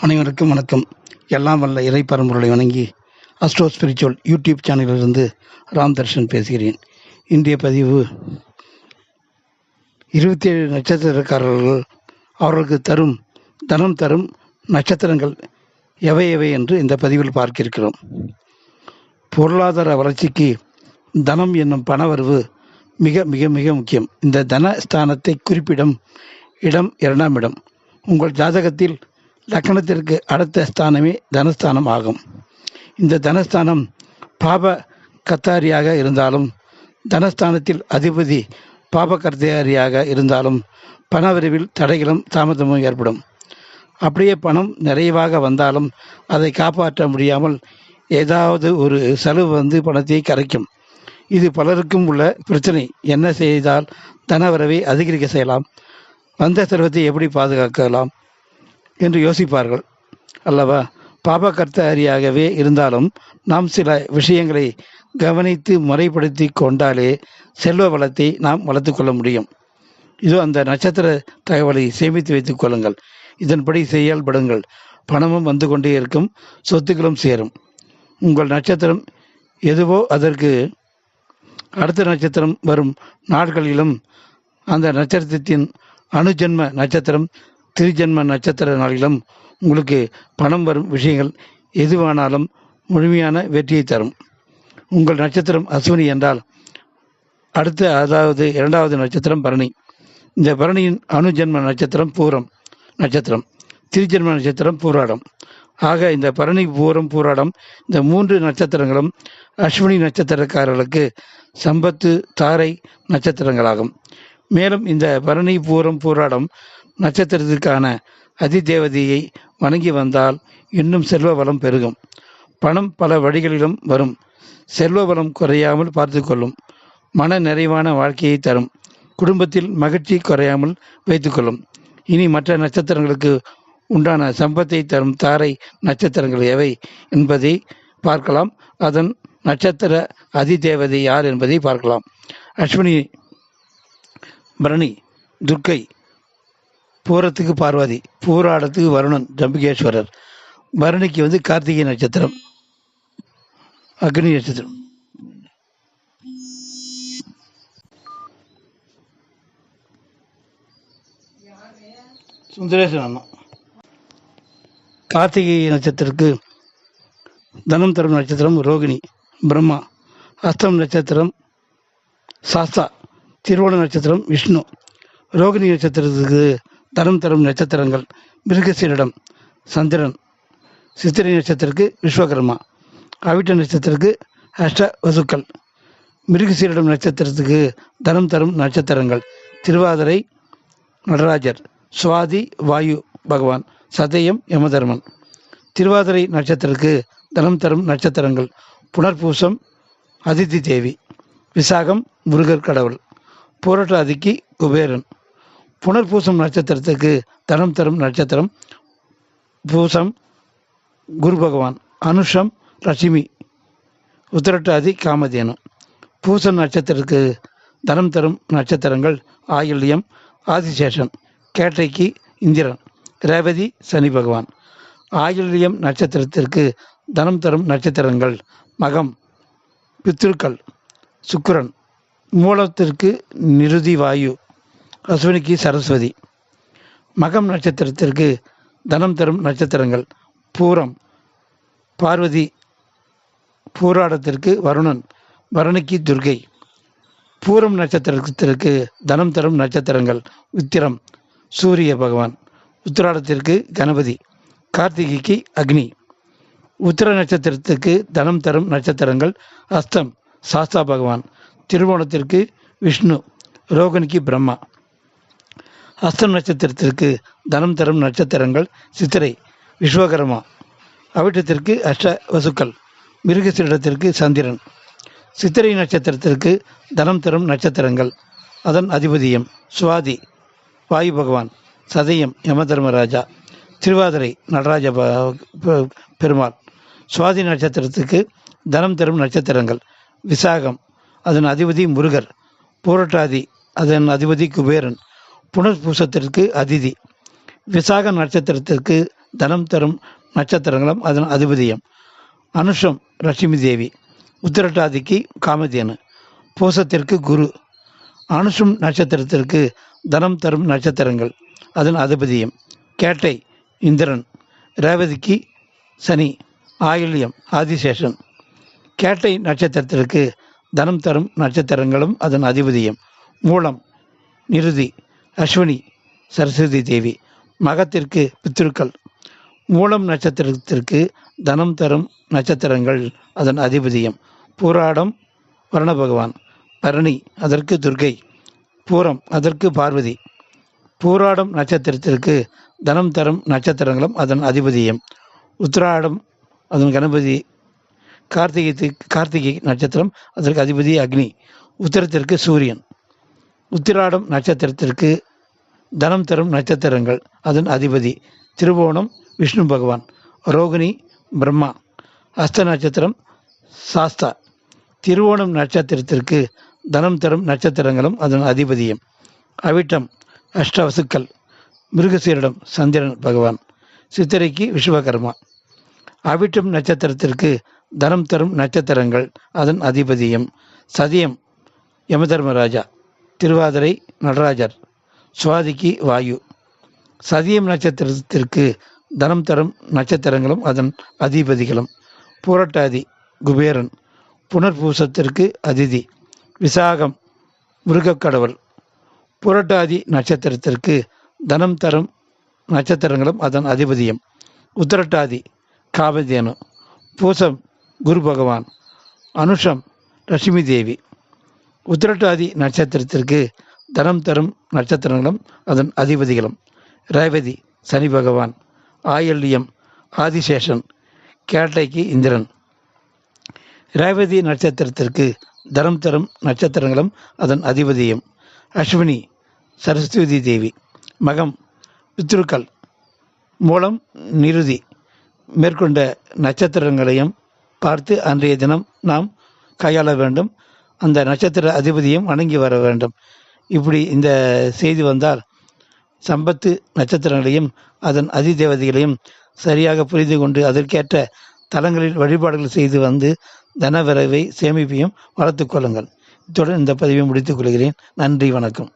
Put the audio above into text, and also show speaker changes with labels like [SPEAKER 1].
[SPEAKER 1] அனைவருக்கும் வணக்கம். எல்லாம் வல்ல இறை பரம்பொருளை வணங்கி அஸ்ட்ரோ ஸ்பிரிச்சுவல் யூடியூப் சேனலிலிருந்து ராம் தர்ஷன் பேசுகிறேன். இன்றைய பதிவு 27 நட்சத்திரக்காரர்கள் அவர்களுக்கு தனம் தரும் நட்சத்திரங்கள் எவை எவை என்று இந்த பதிவில் பார்க்க இருக்கிறோம். பொருளாதார வளர்ச்சிக்கு தனம் என்னும் பணவரவு மிக மிக மிக முக்கியம். இந்த தனஸ்தானத்தை குறிப்பிடும் இடம் 2ஆம் இடம். உங்கள் ஜாதகத்தில் லக்னத்திற்கு அடுத்த ஸ்தானமே தனஸ்தானம் ஆகும். இந்த தனஸ்தானம் பாப கத்தாரியாக இருந்தாலும், தனஸ்தானத்தில் அதிபதி பாப கர்த்தாரியாக இருந்தாலும் பணவரவில் தடைகளும் தாமதமும் ஏற்படும். அப்படியே பணம் நிறைவாக வந்தாலும் அதை காப்பாற்ற முடியாமல் ஏதாவது ஒரு செலவு பணத்தை கரைக்கும். இது பலருக்கும் உள்ள பிரச்சனை. என்ன செய்தால் தனவரவை அதிகரிக்க செய்யலாம், வந்த செல்வத்தை எப்படி பாதுகாக்கலாம் என்று யோசிப்பார்கள் அல்லவா? பாபகர்த்தாரியாகவே இருந்தாலும் நாம் சில விஷயங்களை கவனித்து முறைப்படுத்தி கொண்டாலே செல்வ வளத்தை நாம் வளர்த்து கொள்ள முடியும். இதோ அந்த நட்சத்திர தகவலை சேமித்து வைத்துக் கொள்ளுங்கள். இதன்படி செயல்படுங்கள். பணமும் வந்து கொண்டே இருக்கும், சொத்துக்களும் சேரும். உங்கள் நட்சத்திரம் எதுவோ அதற்கு அடுத்த நட்சத்திரம் வரும் நாட்களிலும் அந்த நட்சத்திரத்தின் அணுஜன்ம நட்சத்திரம் திருஜன்ம நட்சத்திர நாளிலும் உங்களுக்கு பணம் வரும் விஷயங்கள் எதுவானாலும் முழுமையான வெற்றியை தரும். உங்கள் நட்சத்திரம் அஸ்வினி என்றால் அதாவது 2வது நட்சத்திரம் பரணி. இந்த பரணியின் அணுஜன்ம நட்சத்திரம் பூரம் நட்சத்திரம், திருஜன்ம நட்சத்திரம் பூராடம். ஆக இந்த பரணி, பூரம், பூராடம் இந்த 3 நட்சத்திரங்களும் அஸ்வினி நட்சத்திரக்காரர்களுக்கு சம்பத்து தாரை நட்சத்திரங்களாகும். மேலும் இந்த பரணி, பூரம், பூராடம் நட்சத்திரத்திற்கான அதிதேவதையை வணங்கி வந்தால் இன்னும் செல்வ வளம் பெருகும். பணம் பல வழிகளிலும் வரும். செல்வ வளம் குறையாமல் பார்த்து கொள்ளும். மன நிறைவான வாழ்க்கையை தரும். குடும்பத்தில் மகிழ்ச்சி குறையாமல் வைத்துக்கொள்ளும். இனி மற்ற நட்சத்திரங்களுக்கு உண்டான சம்பத்தை தரும் தாரை நட்சத்திரங்கள் எவை என்பதை பார்க்கலாம். அதன் நட்சத்திர அதிதேவதை யார் என்பதை பார்க்கலாம். அஸ்வினி பரணி துர்க்கை, பூரத்துக்கு பார்வதி, பூராடத்துக்கு வருணன் ஜம்புகேஸ்வரர், பரணிக்கு கார்த்திகை நட்சத்திரம், அக்னி நட்சத்திரம். சுந்தரேஸ்வரன் அண்ணா. கார்த்திகை நட்சத்திரத்துக்கு தனம் தரும் நட்சத்திரம் ரோகிணி பிரம்மா, அஸ்தம் நட்சத்திரம் சாஸ்தா, திருவோண நட்சத்திரம் விஷ்ணு. ரோகிணி நட்சத்திரத்துக்கு தனம் தரும் நட்சத்திரங்கள் மிருகசீரிடம் சந்திரன், சித்திரை நட்சத்திரத்துக்கு விஸ்வகர்மா, அவிட்ட நட்சத்திரத்துக்கு அஷ்ட வசுக்கள். மிருகசீரிடம் நட்சத்திரத்துக்கு தனம் தரும் நட்சத்திரங்கள் திருவாதிரை நடராஜர், சுவாதி வாயு பகவான், சதயம் யமதர்மன். திருவாதிரை நட்சத்திரத்துக்கு தனம் தரும் நட்சத்திரங்கள் புனர்பூசம் அதிதி தேவி, விசாகம் முருகர் கடவுள், பூரட்டாதிக்கு குபேரன். புனர்பூசம் நட்சத்திரத்துக்கு தனம் தரும் நட்சத்திரம் பூசம் குரு பகவான், அனுஷம் லட்சுமி, உத்திரட்டாதி காமதேனு. பூசம் நட்சத்திரத்துக்கு தனம் தரும் நட்சத்திரங்கள் ஆயில்யம் ஆதிசேஷன், கேட்டைக்கு இந்திரன், ரேவதி சனி பகவான். ஆயில்யம் நட்சத்திரத்திற்கு தனம் தரும் நட்சத்திரங்கள் மகம் பித்ருக்கள் சுக்கிரன், மூலத்திற்கு நிருதி வாயு, அஸ்வினிக்கு சரஸ்வதி. மகம் நட்சத்திரத்திற்கு தனம் தரும் நட்சத்திரங்கள் பூரம் பார்வதி, பூராடத்திற்கு வருணன், பரணிக்கு துர்கை. பூரம் நட்சத்திரத்திற்கு தனம் தரும் நட்சத்திரங்கள் உத்திரம் சூரிய பகவான், உத்திராடத்திற்கு கணபதி, கார்த்திகைக்கு அக்னி. உத்திர நட்சத்திரத்துக்கு தனம் தரும் நட்சத்திரங்கள் அஸ்தம் சாஸ்தா பகவான், திருவோணத்திற்கு விஷ்ணு, ரோகிணிக்கு பிரம்மா. அஸ்தம் நட்சத்திரத்திற்கு தனம் தரும் நட்சத்திரங்கள் சித்திரை விஸ்வகர்மா, அவிட்டத்திற்கு அஷ்ட வசுக்கள், மிருகசீரிடத்திற்கு சந்திரன். சித்திரை நட்சத்திரத்திற்கு தனம் தரும் நட்சத்திரங்கள் அதன் அதிபதியம் சுவாதி வாயு பகவான், சதயம் யமதர்மராஜா, திருவாதிரை நடராஜ பெருமாள். சுவாதி நட்சத்திரத்துக்கு தனம் தரும் நட்சத்திரங்கள் விசாகம், அதன் அதிபதி முருகர், பூரட்டாதி அதன் அதிபதி குபேரன், புனர்பூசத்திற்கு அதிதி. விசாக நட்சத்திரத்திற்கு தனம் தரும் நட்சத்திரங்களும் அதன் அதிபதியும். அனுஷம் லட்சுமி தேவி. உத்திரட்டாதிக்கு காமதேனு. பூசத்திற்கு குரு. அனுஷம் நட்சத்திரத்திற்கு தனம் தரும் நட்சத்திரங்கள் அதன் அதிபதியும். கேட்டை இந்திரன். ரேவதிக்கு சனி. ஆயில்யம் ஆதிசேஷன். கேட்டை நட்சத்திரத்திற்கு தனம் தரும் நட்சத்திரங்களும் அதன் அதிபதியும். மூலம் நிருதி. அஸ்வினி சரஸ்வதி தேவி. மகத்திற்கு பித்ருக்கள். மூலம் நட்சத்திரத்திற்கு தனம் தரும் நட்சத்திரங்கள் அதன் அதிபதியும். பூராடம் வருண பகவான். பரணி அதற்கு துர்க்கை. பூரம் அதற்கு பார்வதி. பூராடம் நட்சத்திரத்திற்கு தனம் தரும் நட்சத்திரங்களும் அதன் அதிபதியும். உத்திராடம் அதன் கணபதி. கார்த்திகை நட்சத்திரம் அதற்கு அதிபதி அக்னி. உத்திரத்திற்கு சூரியன். உத்திராடம் நட்சத்திரத்திற்கு தனம் தரும் நட்சத்திரங்கள் அதன் அதிபதி. திருவோணம் விஷ்ணு பகவான். ரோகிணி பிரம்மா. அஸ்த நட்சத்திரம் சாஸ்தா. திருவோணம் நட்சத்திரத்திற்கு தனம் தரும் நட்சத்திரங்களும் அதன் அதிபதியும். அவிட்டம் அஷ்டவசுக்கள். மிருகசீரிடம் சந்திரன் பகவான். சித்திரைக்கு விஸ்வகர்மா. அவிட்டம் நட்சத்திரத்திற்கு தனம் தரும் நட்சத்திரங்கள் அதன் அதிபதியும். சதயம் யமதர்மராஜா. திருவாதிரை நடராஜர். சுவாதிக்கு வாயு. சதியம் நட்சத்திரத்திற்கு தனம் தரும் நட்சத்திரங்களும் அதன் அதிபதிகளும். பூரட்டாதி குபேரன். புனர்பூசத்திற்கு அதிதி. விசாகம் முருகக்கடவுள். புரட்டாதி நட்சத்திரத்திற்கு தனம் தரும் நட்சத்திரங்களும் அதன் அதிபதியும். உத்திரட்டாதி காமதேனு. பூசம் குரு பகவான். அனுஷம் லட்சுமி தேவி. உத்திரட்டாதி நட்சத்திரத்திற்கு தனம் தரும் நட்சத்திரங்களும் அதன் அதிபதிகளும். ரேவதி சனி பகவான். ஆயில்யம் ஆதிசேஷன். கேட்டைக்கு இந்திரன். ரேவதி நட்சத்திரத்திற்கு தனம் தரும் நட்சத்திரங்களும் அதன் அதிபதியும். அஸ்வினி சரஸ்வதி தேவி. மகம் பித்ருக்கள். மூலம் நிருதி. மேற்கொண்ட நட்சத்திரங்களையும் பார்த்து அன்றைய தினம் நாம் கையாள வேண்டும். அந்த நட்சத்திர அதிபதியும் வணங்கி வர வேண்டும். இப்படி இந்த செய்தி வந்தால் சம்பத்து நட்சத்திரங்களையும் அதன் அதிதேவதைகளையும் சரியாக புரிந்து கொண்டு அதற்கேற்ற தலங்களில் வழிபாடுகள் செய்து வந்து தனவரவை சேமிப்பையும் வளர்த்து கொள்ளுங்கள். இத்துடன் இந்த பதிவை முடித்துக் கொள்கிறேன். நன்றி, வணக்கம்.